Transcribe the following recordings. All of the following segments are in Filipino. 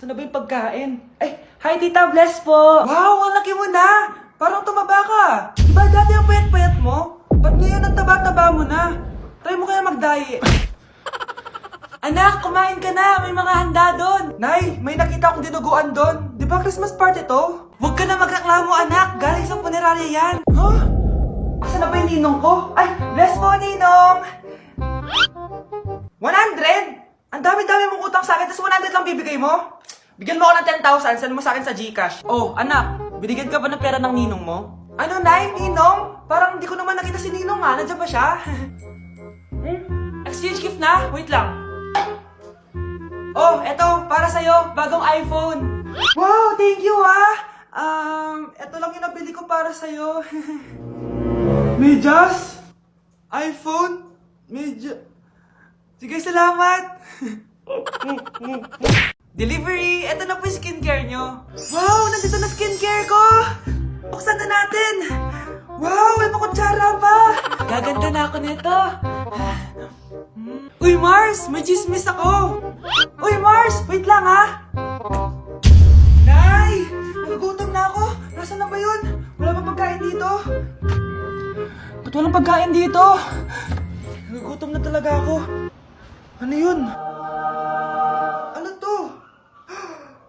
Saan na ba yung pagkain? Ay, hi Tita, bless po! Wow, ang laki mo na! Parang tumaba ka! Diba dati ang payat-payat mo? Ba't ngayon ang taba-taba mo na? Try mo kaya mag-diet. Anak, kumain ka na! May mga handa doon! Nay, may nakita akong dinuguan doon. Di ba Christmas party to? Huwag ka na magreklamo, anak! Galing sa punerarya yan! Huh? Asa na ba yung ninong ko? Ay, bless po, ninong! 100? Ang dami-dami mong utang sa akin, tapos 100 lang bibigay mo? Bigyan mo ako ng 10,000, send mo sa akin sa GCash. Oh, anak, binigyan ka ba ng pera ng ninong mo? Ano, Nay? Ninong? Parang hindi ko naman nakita si ninong ha. Nandiyan ba siya? Exchange gift na? Wait lang. Oh, eto, para sa'yo, bagong iPhone. Wow, thank you eto lang yung nabili ko para sa'yo. Medyas? iPhone? Sige, salamat. Delivery! Eto na po yung skincare nyo. Wow! Nandito na skincare ko! Buksan na natin! Wow! May kutsara pa! Gaganda na ako nito. Uy, Mars! May chismis ako! Uy, Mars! Wait lang, ha! Nay! Nagugutom na ako! Nasaan na ba yun? Wala ba pagkain dito? Ba't walang pagkain dito? Nagugutom na talaga ako. Ano yun? Ano to?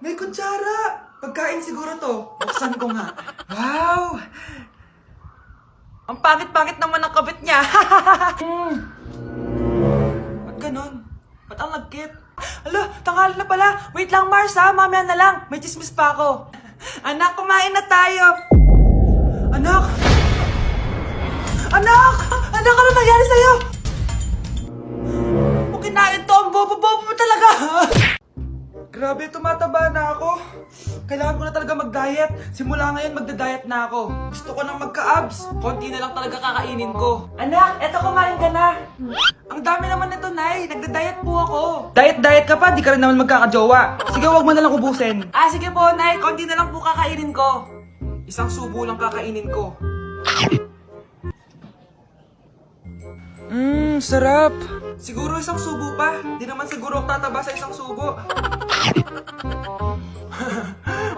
May kutsara! Pagkain siguro to. Buksan ko nga. Wow! Ang pangit-pangit naman ang kabit niya. Ba't ganun? Ba't ang lagkit? Alo, tanghali na pala. Wait lang, Mars ha. Mamaya na lang. May chismis pa ako. Anak, kumain na tayo. Anak! Anak! Anak, ano nangyari sa'yo? Kung kinain to, ang bobo-bobo mo talaga. Grabe, tumataba na ako. Kailangan ko na talaga mag-diet. Simula ngayon, magda-diet na ako. Gusto ko nang magka-abs. Konti na lang talaga kakainin ko. Anak, eto kumain ka na. Ang dami naman nito, Nay. Nagda-diet po ako. Diet ka pa? Di ka rin naman magkakajowa. Sige, wag mo na lang ubusin. Sige po, Nay. Konti na lang po kakainin ko. Isang subo lang kakainin ko. Sarap. Siguro isang subo pa. Di naman siguro ako tataba sa isang subo.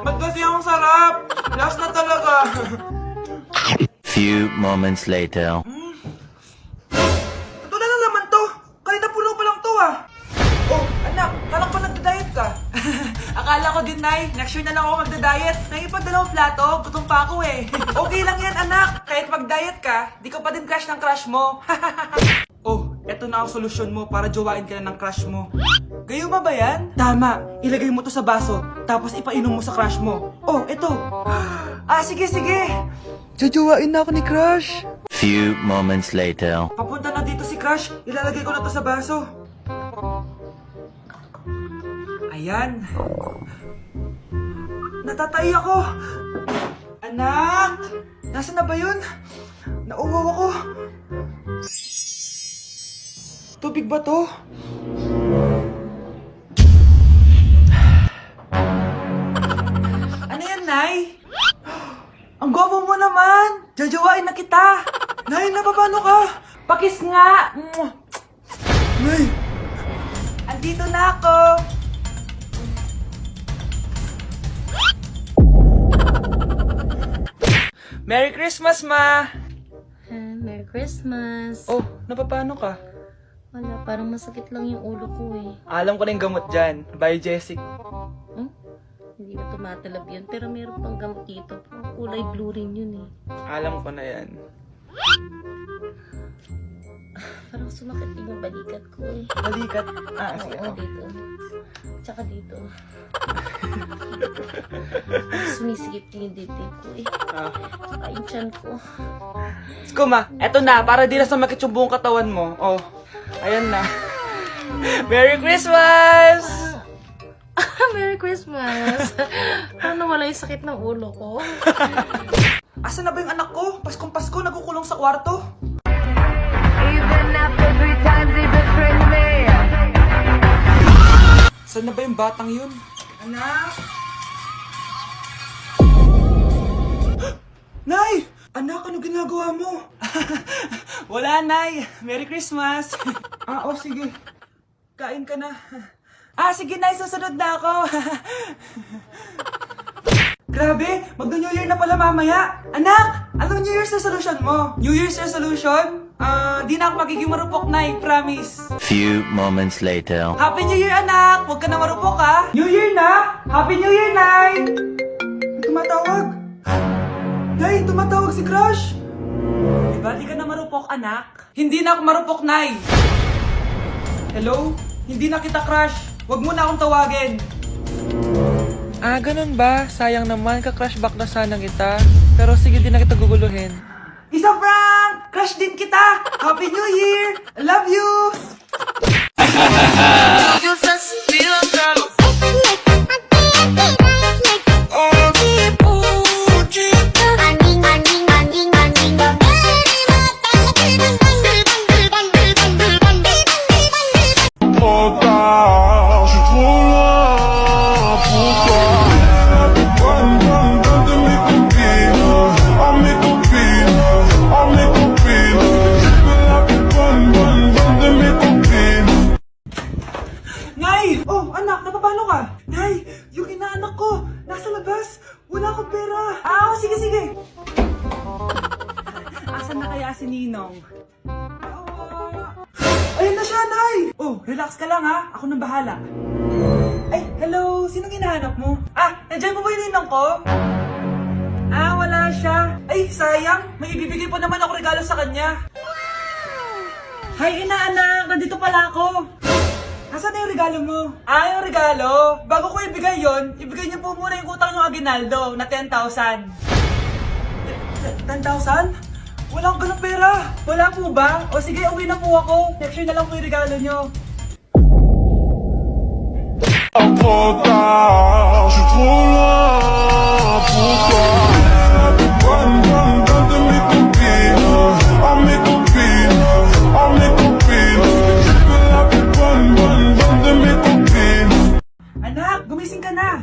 Ba't kasi ang sarap? Last na talaga. Few moments later. Ito na naman to. Kanina puno pa lang to Oh, anak, kala ko nagda-diet ka. Akala ko din, Nay. Next year na lang ako magda-diet. Naipag-dalawang plato, gutom pa ako eh. Okay lang yan, anak. Kahit mag-diet ka, di ka pa din crush ng crush mo. Oh, eto na ang solusyon mo para jowain ka na ng crush mo. Gayuma ba yan? Tama, ilagay mo to sa baso, tapos ipainom mo sa crush mo. Oh, eto. Sige. Jojowain na ako ni crush. Few moments later. Papunta na dito si crush, ilalagay ko na to sa baso. Ayan. Natatay ako. Anak! Nasaan na ba yun? Nauwaw ako. Tubig ba to? Ano yan, Nay? Ang gwapo mo naman! Jajawain na kita! Nay, napapano ka? Pakis nga! Nay! Andito na ako! Merry Christmas, Ma! Merry Christmas. Oh, napapano ka? Wala, parang masakit lang yung ulo ko eh. Alam ko na yung gamot dyan. By Jessic. Hindi na tumatalab yun, pero meron pang gamot dito. Kulay blue rin yun eh. Alam ko na yan. Parang sumakit yung balikat ko eh. Balikat. Sige. Oo, dito. Tsaka dito. Sumisigip yung dibdib ko eh. Tsaka yung tiyan ko. Skuma, eto na. Para di na sumakit yung buong katawan mo. Oh, ayan na. Merry Christmas! Merry Christmas! Paano wala yung sakit ng ulo ko? Asan na ba yung anak ko? Paskong Pasko, nagkukulong sa kwarto. Even after 3 times he betrayed me. Saan na ba yung batang yun? Anak! Nay! Anak, ano ginagawa mo? Wala, Nay. Merry Christmas. Oh, sige. Kain ka na. Sige Nay, susunod na ako. Grabe, magno-New Year na pala mamaya. Anak, anong New Year's resolution mo? New Year's resolution? Di na ako magiging marupok, Nay, promise. Few moments later. Happy New Year, anak! Huwag ka na marupok, ha? New Year na! Happy New Year, Nay! Tumatawag. Nay, tumatawag si Crush. Diba, di ka na marupok, anak? Hindi na ako marupok, Nay. Hello? Hindi na kita crush. Huwag mo na akong tawagin. Ganun ba? Sayang naman, ka-crush back na sana kita. Pero sige, di na kita guguluhin. Isa prank! Crush din kita! Happy New Year! I love you! Nay! Oh, anak, napapano ka? Nay, yung inaanak ko, nasa labas. Wala akong pera. Sige, sige. Asan na kaya si Ninong? Ayun na siya, Nay! Oh, relax ka lang ha. Ako nang bahala. Ay, hello. Sinong hinahanap mo? Nandiyan mo ba yung Ninong ko? Wala siya. Ay, sayang. May ibibigay pa naman ako regalo sa kanya. Hi, inaanak. Nandito pala ako. Asan na yung regalo mo? Yung regalo? Bago ko ibigay yon, ibigay niyo po muna yung utang ng Aguinaldo na 10,000. 10,000? Wala akong ganong pera. Wala po ba? O sige, uwi na po ako. Next year na lang po yung regalo niyo. Trop tard, je suis trop loin pour toi. Donne de mes copines, à mes copines, à mes copines. Je veux la plus bonne de mes copines. Anak, gumising ka na.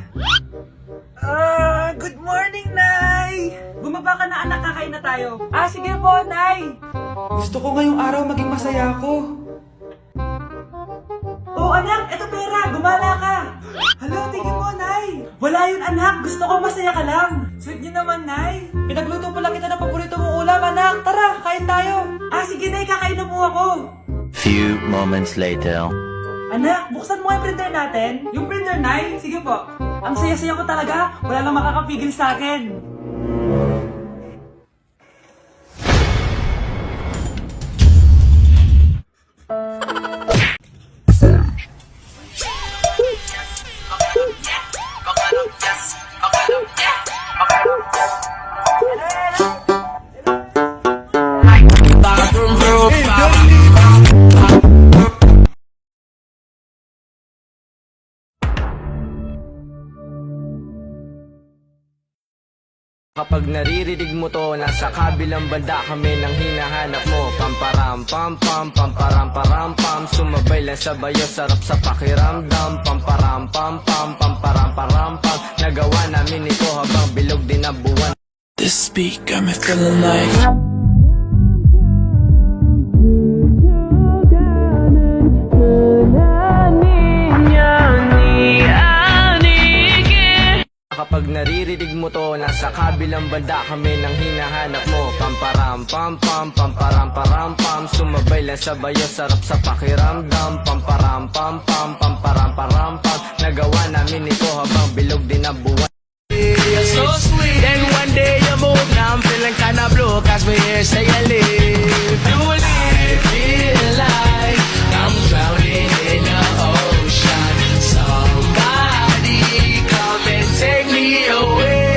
Good morning, Nay. Bumaba ka na, anak, kakain na tayo. Sige po, Nay. Gusto ko ngayong araw maging masaya ako. Oh, anak, eto pera. Gumala ka. Hala, tingin mo, Nay. Wala yun, anak. Gusto ko masaya ka lang. Sweet niyo naman, Nay. Pinagluto pala kita ng paborito mong ulam, anak. Tara, kain tayo. Sige, Nay, kakain na po ako. Few moments later. Anak, buksan mo yung printer natin. Yung printer, Nay. Sige po. Ang saya-saya ko talaga. Wala nang makakapigil sa akin. Kapag naririnig mo to, nasa kabilang banda kami nang hinahanap mo. Pamparam pam pam, pamparam param pam. Sumabay lang sa bayo, sarap sa pakiramdam. Pamparam pam pam, pamparam param pam. Nagawa namin ito habang bilog din ang buwan. This beat got me feeling like Kapag naririnig mo to, nasa kabilang banda kami nang hinahanap mo. Pamparam pam pam, pamparam param pam. Sumabay lang sa bayo, sarap sa pakiramdam. Pamparam pam pam, pamparam param pam. Nagawa namin ito habang bilog din ang buwan. You're so sweet. Then one day you move, now I'm feeling kinda blue. Cause we here say you live. Do it, feel like I'm drowning in the ocean. Somebody come and take me away.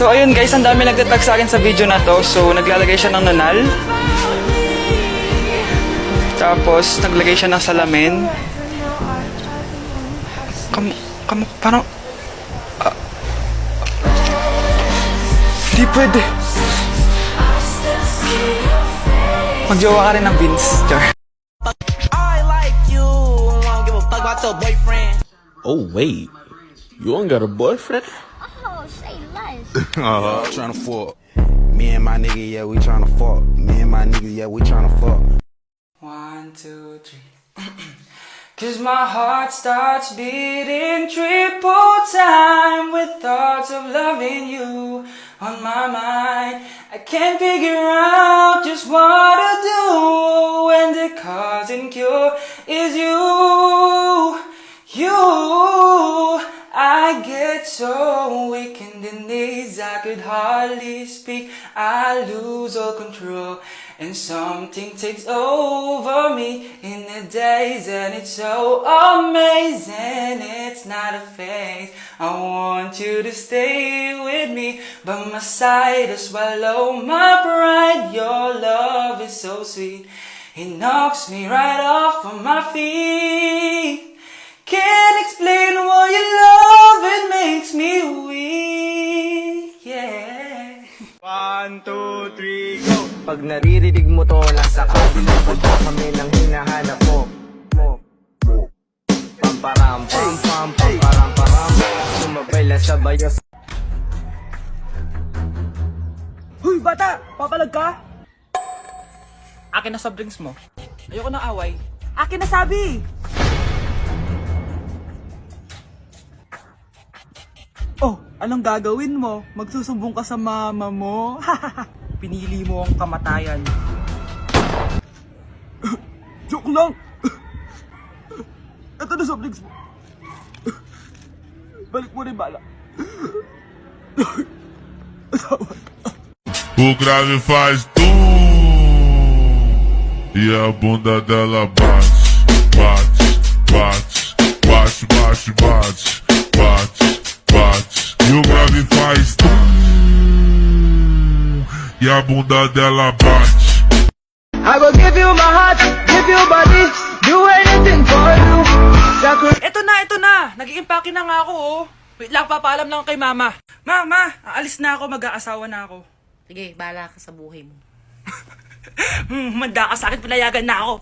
So ayun guys, ang dami nagtatag sa akin sa video na to. So naglalagay siya ng nanal. Tapos naglagay siya ng salamin. Parang... Di pwede. Magjowa ka rin ng Vince, Char. Oh, wait. You ain't got a boyfriend? Oh, say less. Trying to fuck. Me and my nigga, yeah, we trying to fuck. Me and my nigga, yeah, we trying to fuck. 1, 2, 3. Cause my heart starts beating triple time with thoughts of loving you on my mind. I can't figure out just what to do when the cause and cure is you. I get so weak in the knees, I could hardly speak. I lose all control, and something takes over me in the days, and it's so amazing. It's not a phase. I want you to stay with me by my side to swallow my pride. Your love is so sweet, it knocks me right off of my feet. Can't explain why your love, it makes me weak, yeah. 1, 2, 3, go! Pag naririnig mo to, nasa kabilang banda kami ng hinahanap mo. Pamparam, pam, pam, pamparam, param. Sumabay lang sa bayos. Huy, bata! Papalag ka? Akin na soft drinks mo. Ayoko ng away. Akin na sabi! Oh, anong gagawin mo? Magsusumbong ka sa mama mo? Pinili mo ang kamatayan. Joke lang! Ito na soft drinks mo. Balik mo rin bala. O grave faz e a bunda dela bate, bate, bate, bate, bate, bate, bate, bate. E o grave faz e a bunda dela bate. I will give you my heart, give you body, do anything for you. Ito na! Nag-i-impake na nga ako, oh. Wait lang, papaalam lang kay mama. Mama, aalis na ako, mag-aasawa na ako. Sige, bahala ka sa buhay mo. Manda ka sa akin, pinayagan na ako.